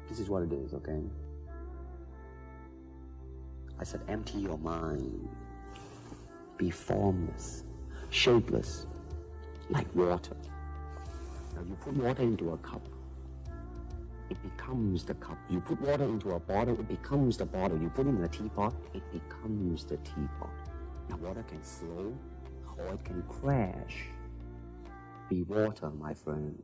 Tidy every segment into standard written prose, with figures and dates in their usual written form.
This is what it is, okay? I said empty your mind. Be formless, shapeless, like water. Now you put water into a cup, it becomes the cup. You put water into a bottle, it becomes the bottle. You put it in a teapot, it becomes the teapot. Now water can flow or it can crash. Be water, my friend.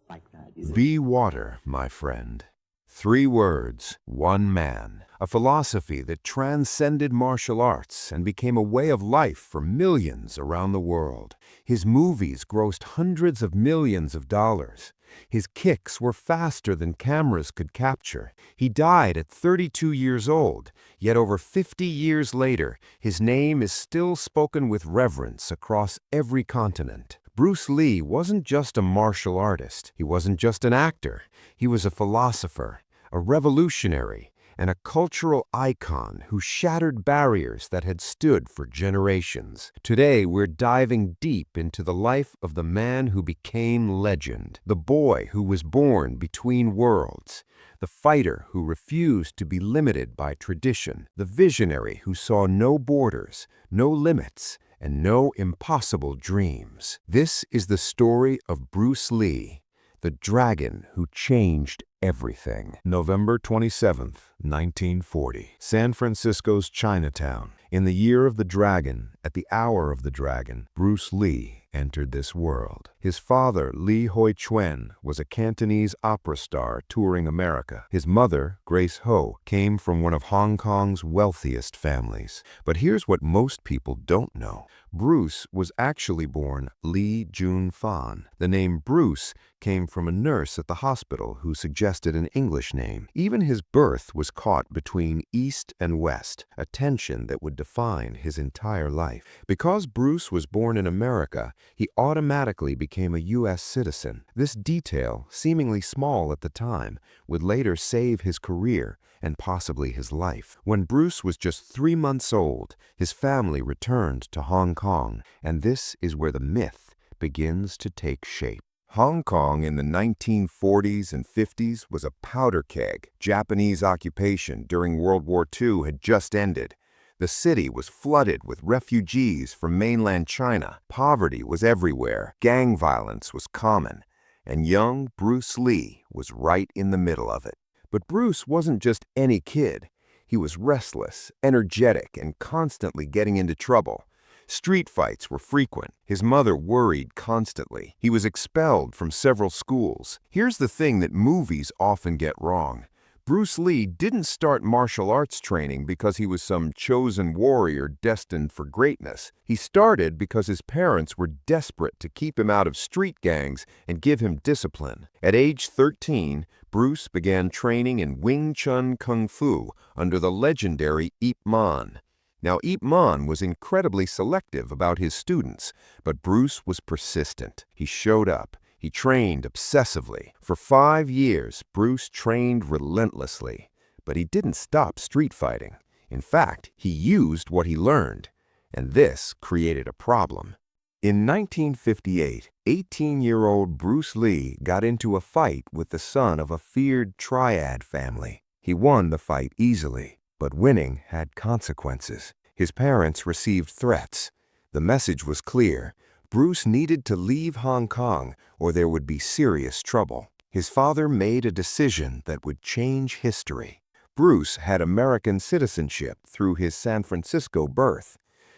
Like that, is it? Be water, my friend. 3 words, 1 man. A philosophy that transcended martial arts and became a way of life for millions around the world. His movies grossed hundreds of millions of dollars. His kicks were faster than cameras could capture. He died at 32 years old, yet over 50 years later, his name is still spoken with reverence across every continent. Bruce Lee wasn't just a martial artist. He wasn't just an actor. He was a philosopher, a revolutionary, and a cultural icon who shattered barriers that had stood for generations. Today, we're diving deep into the life of the man who became legend, the boy who was born between worlds, the fighter who refused to be limited by tradition, the visionary who saw no borders, no limits, and no impossible dreams. This is the story of Bruce Lee, the dragon who changed everything. November 27th, 1940. San Francisco's Chinatown. In the year of the dragon, at the hour of the dragon, Bruce Lee entered this world. His father, Lee Hoi Chuen, was a Cantonese opera star touring America. His mother, Grace Ho, came from one of Hong Kong's wealthiest families. But here's what most people don't know. Bruce was actually born Lee Jun Fan. The name Bruce came from a nurse at the hospital who suggested an English name. Even his birth was caught between East and West, a tension that would define his entire life. Because Bruce was born in America, he automatically became a U.S. citizen. This detail, seemingly small at the time, would later save his career and possibly his life. When Bruce was just 3 months old, his family returned to Hong Kong, and this is where the myth begins to take shape. Hong Kong in the 1940s and 50s was a powder keg. Japanese occupation during World War II had just ended. The city was flooded with refugees from mainland China. Poverty was everywhere. Gang violence was common. And young Bruce Lee was right in the middle of it. But Bruce wasn't just any kid. He was restless, energetic, and constantly getting into trouble. Street fights were frequent. His mother worried constantly. He was expelled from several schools. Here's the thing that movies often get wrong. Bruce Lee didn't start martial arts training because he was some chosen warrior destined for greatness. He started because his parents were desperate to keep him out of street gangs and give him discipline. At age 13, Bruce began training in Wing Chun Kung Fu under the legendary Ip Man. Now, Ip Man was incredibly selective about his students, but Bruce was persistent. He showed up. He trained obsessively. For 5 years, Bruce trained relentlessly, but he didn't stop street fighting. In fact, he used what he learned, and this created a problem. In 1958, 18-year-old Bruce Lee got into a fight with the son of a feared triad family. He won the fight easily, but winning had consequences. His parents received threats. The message was clear. Bruce needed to leave Hong Kong or there would be serious trouble. His father made a decision that would change history. Bruce had American citizenship through his San Francisco birth.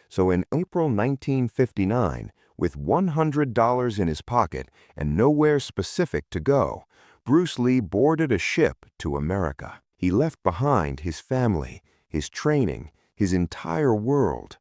So in April 1959, with $100 in his pocket and nowhere specific to go, Bruce Lee boarded a ship to America. He left behind his family, his training, his entire world.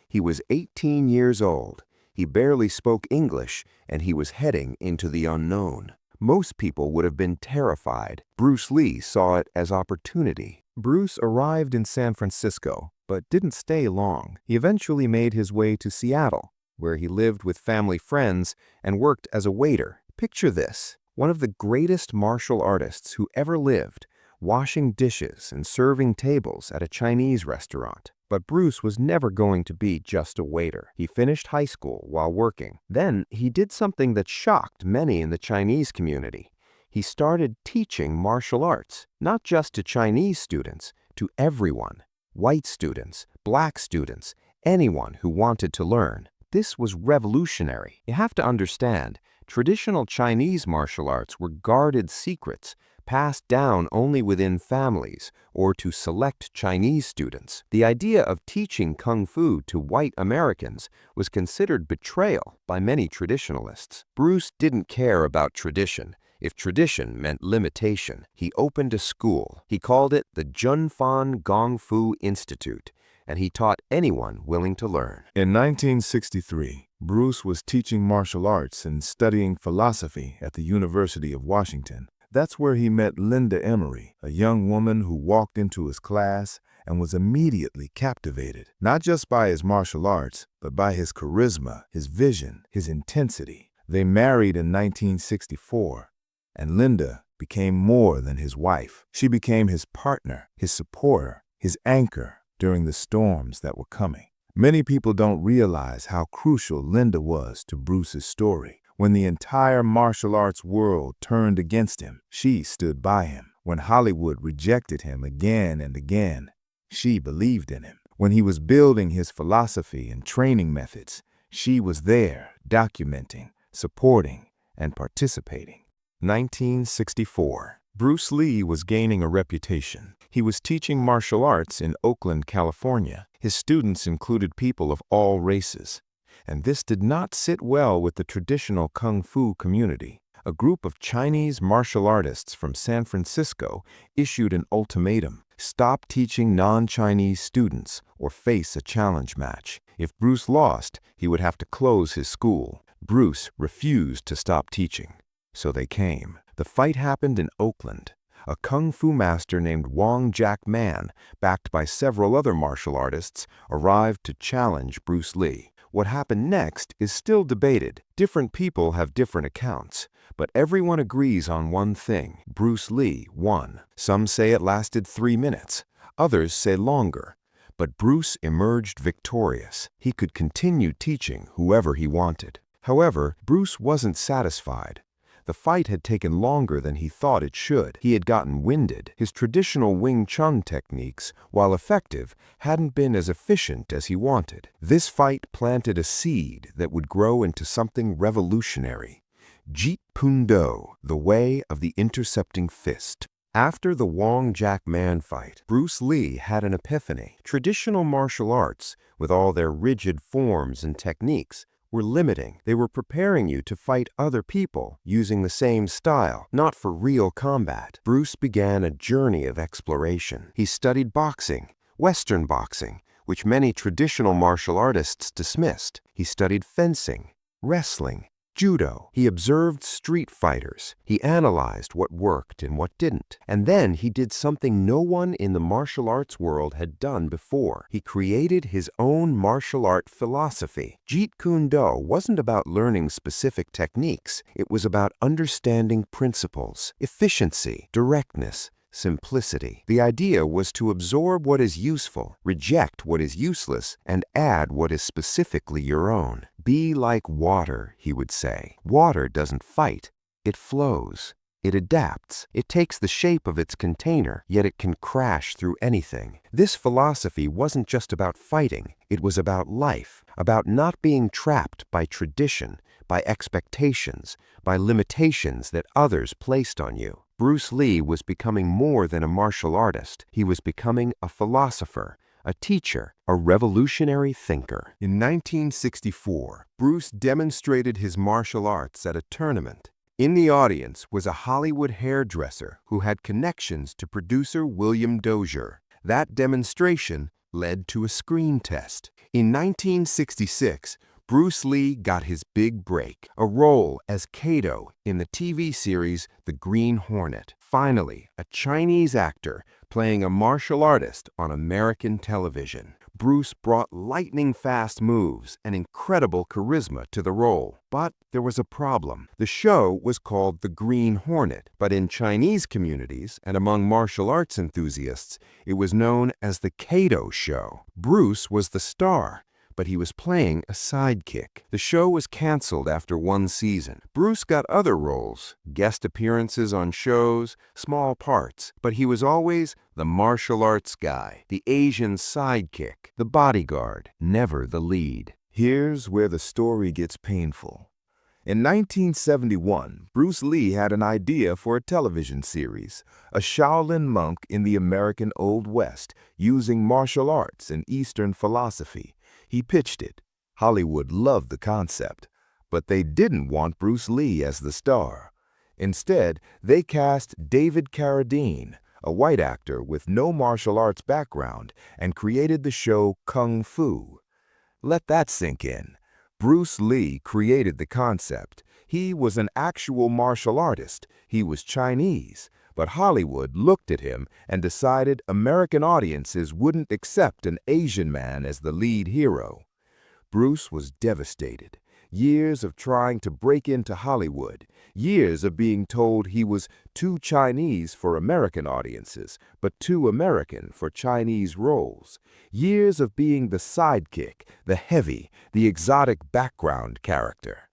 He was 18 years old. He barely spoke English, and he was heading into the unknown. Most people would have been terrified. Bruce Lee saw it as opportunity. Bruce arrived in San Francisco, but didn't stay long. He eventually made his way to Seattle, where he lived with family friends and worked as a waiter. Picture this: one of the greatest martial artists who ever lived, washing dishes and serving tables at a Chinese restaurant. But Bruce was never going to be just a waiter. He finished high school while working. Then he did something that shocked many in the Chinese community. he started teaching martial arts, not just to Chinese students, to everyone, white students, black students, anyone who wanted to learn. This was revolutionary. You have to understand, traditional Chinese martial arts were guarded secrets, passed down only within families or to select Chinese students. The idea of teaching Kung Fu to white Americans was considered betrayal by many traditionalists. Bruce didn't care about tradition. If tradition meant limitation, he opened a school. He called it the Junfan Gong Fu Institute, and he taught anyone willing to learn. In 1963, Bruce was teaching martial arts and studying philosophy at the University of Washington. That's where he met Linda Emery, a young woman who walked into his class and was immediately captivated, not just by his martial arts, but by his charisma, his vision, his intensity. They married in 1964, and Linda became more than his wife. She became his partner, his supporter, his anchor during the storms that were coming. Many people don't realize how crucial Linda was to Bruce's story. When the entire martial arts world turned against him, she stood by him. When Hollywood rejected him again and again, she believed in him. When he was building his philosophy and training methods, she was there, documenting, supporting, and participating. 1964. Bruce Lee was gaining a reputation. He was teaching martial arts in Oakland, California. His students included people of all races. And this did not sit well with the traditional Kung Fu community. A group of Chinese martial artists from San Francisco issued an ultimatum: stop teaching non-Chinese students or face a challenge match. If Bruce lost, he would have to close his school. Bruce refused to stop teaching, so they came. The fight happened in Oakland. A Kung Fu master named Wong Jack Man, backed by several other martial artists, arrived to challenge Bruce Lee. What happened next is still debated. Different people have different accounts, but everyone agrees on one thing: Bruce Lee won. Some say it lasted 3 minutes. Others say longer. But Bruce emerged victorious. He could continue teaching whoever he wanted. However, Bruce wasn't satisfied. The fight had taken longer than he thought it should. He had gotten winded. His traditional Wing Chun techniques, while effective, hadn't been as efficient as he wanted. This fight planted a seed that would grow into something revolutionary: Jeet Kune Do, the way of the intercepting fist. After the Wong Jack Man fight, Bruce Lee had an epiphany. Traditional martial arts, with all their rigid forms and techniques, were limiting. They were preparing you to fight other people using the same style, not for real combat. Bruce began a journey of exploration. He studied boxing, Western boxing, which many traditional martial artists dismissed. He studied fencing, wrestling, judo. He observed street fighters. He analyzed what worked and what didn't. And then he did something no one in the martial arts world had done before. He created his own martial art philosophy. Jeet Kune Do wasn't about learning specific techniques. It was about understanding principles, efficiency, directness, simplicity. The idea was to absorb what is useful, reject what is useless, and add what is specifically your own. Be like water, he would say. Water doesn't fight, it flows. It adapts. It takes the shape of its container, yet it can crash through anything. This philosophy wasn't just about fighting. It was about life, about not being trapped by tradition, by expectations, by limitations that others placed on you. Bruce Lee was becoming more than a martial artist. He was becoming a philosopher, a teacher, a revolutionary thinker. In 1964, Bruce demonstrated his martial arts at a tournament. In the audience was a Hollywood hairdresser who had connections to producer William Dozier. That demonstration led to a screen test. In 1966, Bruce Lee got his big break, a role as Kato in the TV series The Green Hornet. Finally, a Chinese actor playing a martial artist on American television. Bruce brought lightning-fast moves and incredible charisma to the role. But there was a problem. The show was called The Green Hornet, but in Chinese communities and among martial arts enthusiasts, it was known as The Kato Show. Bruce was the star, but he was playing a sidekick. The show was canceled after one season. Bruce got other roles, guest appearances on shows, small parts, but he was always the martial arts guy, the Asian sidekick, the bodyguard, never the lead. Here's where the story gets painful. In 1971, Bruce Lee had an idea for a television series, a Shaolin monk in the American Old West, using martial arts and Eastern philosophy. He pitched it. Hollywood loved the concept, but they didn't want Bruce Lee as the star. Instead, they cast David Carradine, a white actor with no martial arts background, and created the show Kung Fu. Let that sink in. Bruce Lee created the concept. He was an actual martial artist. He was Chinese. But Hollywood looked at him and decided American audiences wouldn't accept an Asian man as the lead hero. Bruce was devastated. Years of trying to break into Hollywood, years of being told he was too Chinese for American audiences, but too American for Chinese roles, years of being the sidekick, the heavy, the exotic background character.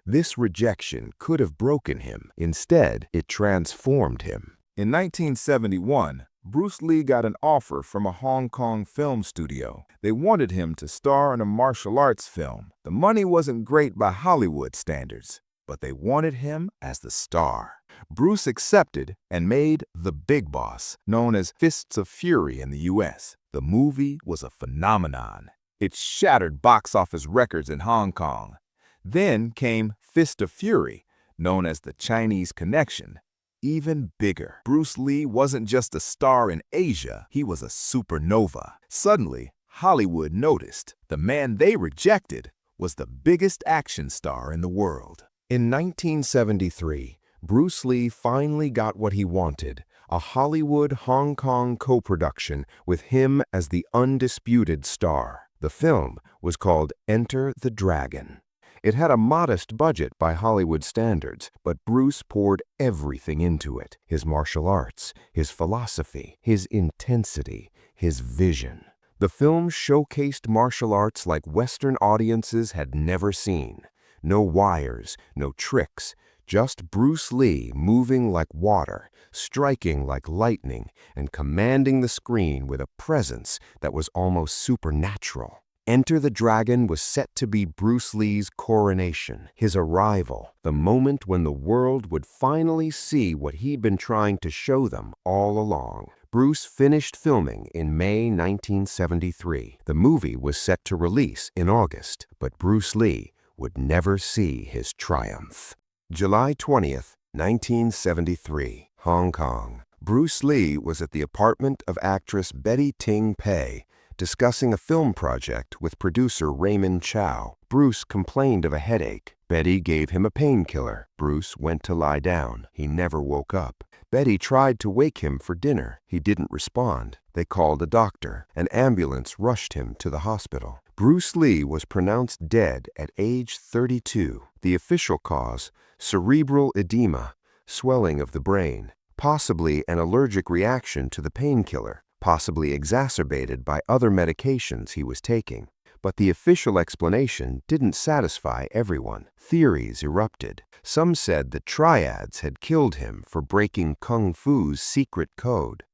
This rejection could have broken him. Instead, it transformed him. In 1971, Bruce Lee got an offer from a Hong Kong film studio. They wanted him to star in a martial arts film. The money wasn't great by Hollywood standards, but they wanted him as the star. Bruce accepted and made The Big Boss, known as Fists of Fury in the US. The movie was a phenomenon. It shattered box office records in Hong Kong. Then came Fist of Fury, known as The Chinese Connection. Even bigger. Bruce Lee wasn't just a star in Asia, he was a supernova. Suddenly, Hollywood noticed the man they rejected was the biggest action star in the world. In 1973, Bruce Lee finally got what he wanted, a Hollywood-Hong Kong co-production with him as the undisputed star. The film was called Enter the Dragon. It had a modest budget by Hollywood standards, but Bruce poured everything into it. His martial arts, his philosophy, his intensity, his vision. The film showcased martial arts like Western audiences had never seen. No wires, no tricks, just Bruce Lee moving like water, striking like lightning, and commanding the screen with a presence that was almost supernatural. Enter the Dragon was set to be Bruce Lee's coronation, his arrival, the moment when the world would finally see what he'd been trying to show them all along. Bruce finished filming in May 1973. The movie was set to release in August, but Bruce Lee would never see his triumph. July 20th, 1973, Hong Kong. Bruce Lee was at the apartment of actress Betty Ting Pei, discussing a film project with producer Raymond Chow. Bruce complained of a headache. Betty gave him a painkiller. Bruce went to lie down. He never woke up. Betty tried to wake him for dinner. He didn't respond. They called a doctor. An ambulance rushed him to the hospital. Bruce Lee was pronounced dead at age 32. The official cause, cerebral edema, swelling of the brain, possibly an allergic reaction to the painkiller, possibly exacerbated by other medications he was taking. But the official explanation didn't satisfy everyone. Theories erupted. Some said the triads had killed him for breaking Kung Fu's secret code.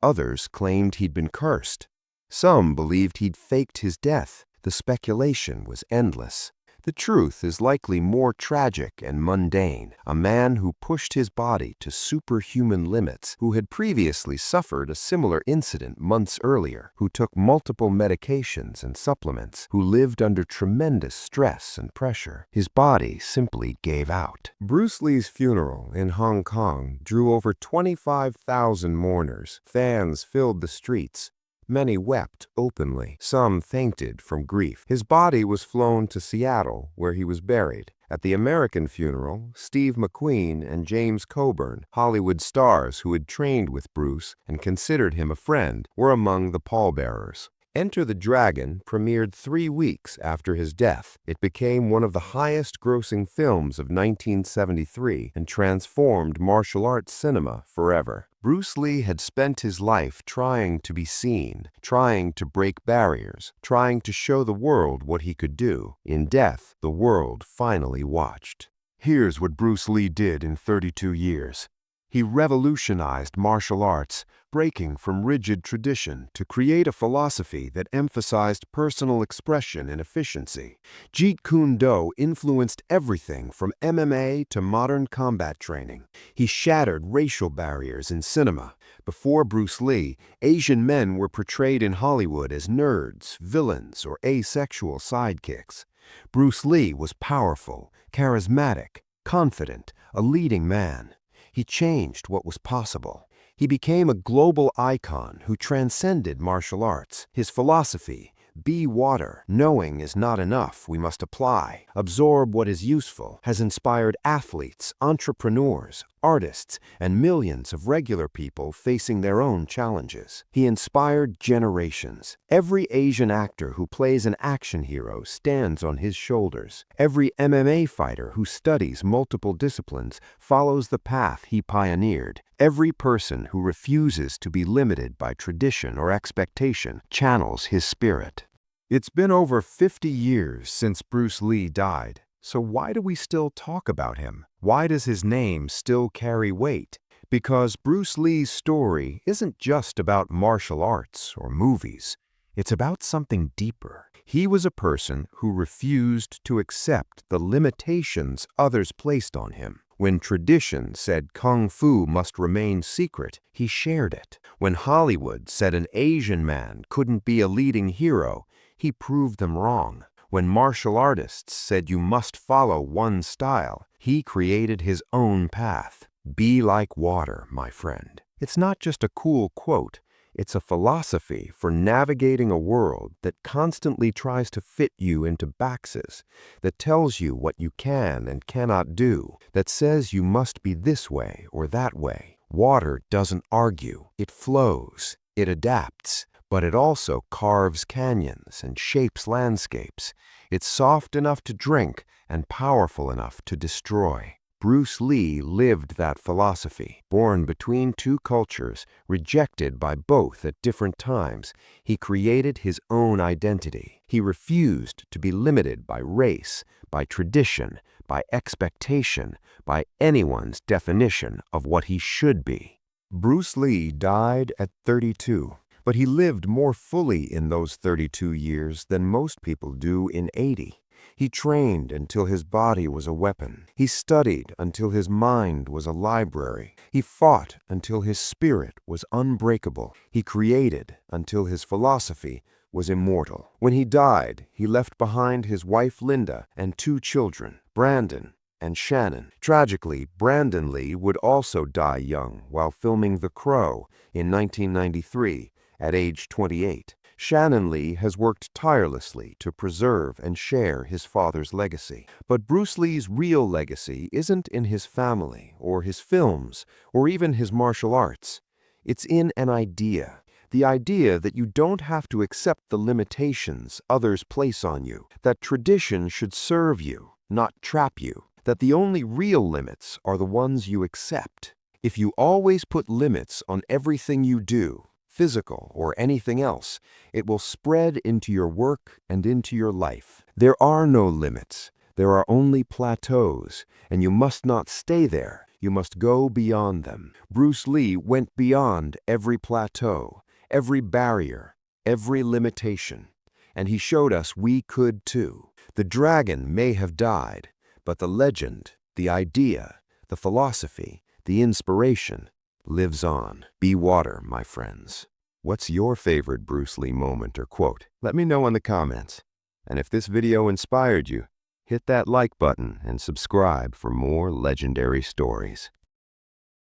Others claimed he'd been cursed. Some believed he'd faked his death. The speculation was endless. The truth is likely more tragic and mundane. A man who pushed his body to superhuman limits, who had previously suffered a similar incident months earlier, who took multiple medications and supplements, who lived under tremendous stress and pressure. His body simply gave out. Bruce Lee's funeral in Hong Kong drew over 25,000 mourners. Fans filled the streets. Many wept openly. Some fainted from grief. His body was flown to Seattle, where he was buried. At the American funeral, Steve McQueen and James Coburn, Hollywood stars who had trained with Bruce and considered him a friend, were among the pallbearers. Enter the Dragon premiered 3 weeks after his death. It became one of the highest-grossing films of 1973 and transformed martial arts cinema forever. Bruce Lee had spent his life trying to be seen, trying to break barriers, trying to show the world what he could do. In death, the world finally watched. Here's what Bruce Lee did in 32 years. He revolutionized martial arts, breaking from rigid tradition to create a philosophy that emphasized personal expression and efficiency. Jeet Kune Do influenced everything from MMA to modern combat training. He shattered racial barriers in cinema. Before Bruce Lee, Asian men were portrayed in Hollywood as nerds, villains, or asexual sidekicks. Bruce Lee was powerful, charismatic, confident, a leading man. He changed what was possible. He became a global icon who transcended martial arts. His philosophy, be water, knowing is not enough, we must apply, absorb what is useful, has inspired athletes, entrepreneurs, artists, and millions of regular people facing their own challenges. He inspired generations. Every Asian actor who plays an action hero stands on his shoulders. Every MMA fighter who studies multiple disciplines follows the path he pioneered. Every person who refuses to be limited by tradition or expectation channels his spirit. It's been over 50 years since Bruce Lee died. So why do we still talk about him? Why does his name still carry weight? Because Bruce Lee's story isn't just about martial arts or movies. It's about something deeper. He was a person who refused to accept the limitations others placed on him. When tradition said Kung Fu must remain secret, he shared it. When Hollywood said an Asian man couldn't be a leading hero, he proved them wrong. When martial artists said you must follow one style, he created his own path. Be like water, my friend. It's not just a cool quote. It's a philosophy for navigating a world that constantly tries to fit you into boxes, that tells you what you can and cannot do, that says you must be this way or that way. Water doesn't argue. It flows. It adapts. But it also carves canyons and shapes landscapes. It's soft enough to drink and powerful enough to destroy. Bruce Lee lived that philosophy. Born between two cultures, rejected by both at different times, he created his own identity. He refused to be limited by race, by tradition, by expectation, by anyone's definition of what he should be. Bruce Lee died at 32. But he lived more fully in those 32 years than most people do in 80. He trained until his body was a weapon. He studied until his mind was a library. He fought until his spirit was unbreakable. He created until his philosophy was immortal. When he died, he left behind his wife Linda and 2 children, Brandon and Shannon. Tragically, Brandon Lee would also die young while filming The Crow in 1993. At age 28, Shannon Lee has worked tirelessly to preserve and share his father's legacy. But Bruce Lee's real legacy isn't in his family or his films or even his martial arts. It's in an idea. The idea that you don't have to accept the limitations others place on you, that tradition should serve you, not trap you, that the only real limits are the ones you accept. If you always put limits on everything you do, physical or anything else, it will spread into your work and into your life. There are no limits. There are only plateaus, and you must not stay there. You must go beyond them. Bruce Lee went beyond every plateau, every barrier, every limitation, and he showed us we could too. The dragon may have died, but the legend, the idea, the philosophy, the inspiration lives on. Be water, my friends. What's your favorite Bruce Lee moment or quote? Let me know in the comments. And if this video inspired you, hit that like button and subscribe for more legendary stories.